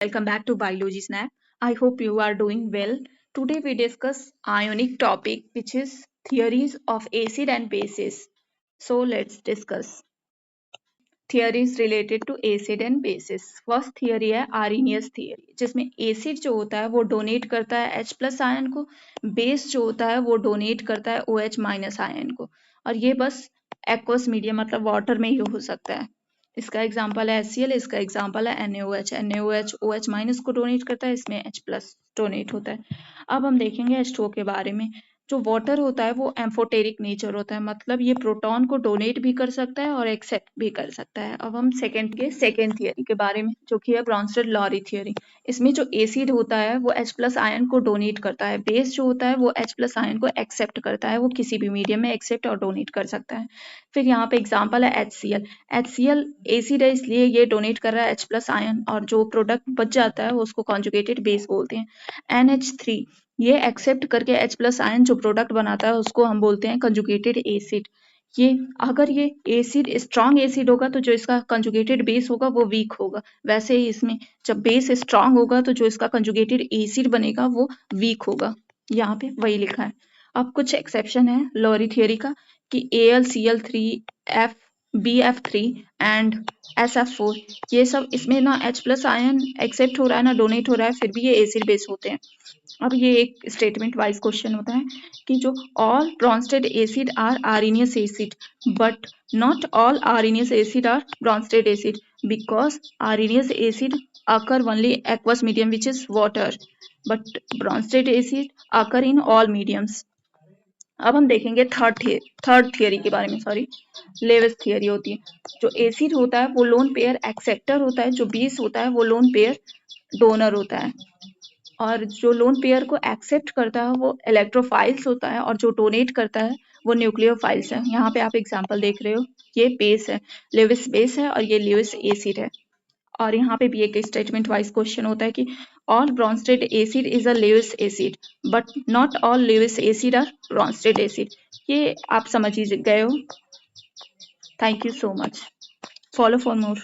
Welcome back to Biology Snap. I hope you are doing well. Today we discuss ionic topic which is theories of acid and bases. So let's discuss theories related to acid and bases. First theory है Arrhenius theory जिसमें acid जो होता है वो donate करता है H plus ion को, base जो होता है वो डोनेट करता है OH माइनस आयन को और ये बस एक्वस मीडियम मतलब वाटर में ही हो सकता है। इसका एग्जांपल है HCl, इसका एग्जांपल है NaOH। NaOH OH माइनस को डोनेट करता है, इसमें H प्लस डोनेट होता है। अब हम देखेंगे H2O के बारे में। जो वाटर होता है वो एम्फोटेरिक नेचर होता है, मतलब ये प्रोटॉन को डोनेट भी कर सकता है और एक्सेप्ट भी कर सकता है। अब हम सेकेंड थियरी के बारे में जो कि है ब्रॉन्स्टेड-लॉरी थियरी। इसमें जो एसिड होता है वो H प्लस आयन को डोनेट करता है, बेस जो होता है वो H प्लस आयन को एक्सेप्ट करता है, वो किसी भी मीडियम में एक्सेप्ट और डोनेट कर सकता है। फिर यहाँ पे एग्जाम्पल है HCl। HCl एसिड है इसलिए ये डोनेट कर रहा है H प्लस आयन और जो प्रोडक्ट बच जाता है उसको कॉन्जुगेटेड बेस बोलते हैं। NH3 ये एक्सेप्ट करके H प्लस आयन जो प्रोडक्ट बनाता है उसको हम बोलते हैं कंजुगेटेड एसिड। ये अगर ये एसिड स्ट्रॉन्ग एसिड होगा तो जो इसका कंजुगेटेड बेस होगा वो वीक होगा, वैसे ही इसमें जब बेस स्ट्रॉन्ग होगा तो जो इसका कंजुगेटेड एसिड बनेगा वो वीक होगा। यहाँ पे वही लिखा है। अब कुछ एक्सेप्शन है लॉरी थियरी का कि AlCl3F BF3 एंड SF4 ये सब इसमें ना H प्लस आयन एक्सेप्ट हो रहा है ना डोनेट हो रहा है, फिर भी ये एसिड बेस होते हैं। अब ये एक स्टेटमेंट वाइज क्वेश्चन होता है कि जो all Bronsted acid are Arrhenius acid but not all Arrhenius acid are Bronsted acid because Arrhenius acid occur only aqueous medium which is water but bronsted acid occur in all mediums. अब हम देखेंगे third theory के बारे में, sorry Levi's theory होती है। जो acid होता है वो लोन पेयर एक्सेप्टर होता है, जो बेस होता है वो लोन पेयर डोनर होता है और जो लोन पेयर को एक्सेप्ट करता है वो इलेक्ट्रोफाइल्स होता है और जो डोनेट करता है वो न्यूक्लियोफाइल्स है। यहाँ पे आप एग्जांपल देख रहे हो, ये बेस है, लेविस बेस है और ये लेविस एसिड है। और यहाँ पे भी एक स्टेटमेंट वाइज क्वेश्चन होता है कि all Bronsted acid is a Lewis acid but not all Lewis acid are Bronsted acid. ये आप समझ ही गए हो। Thank you so much. Follow for more.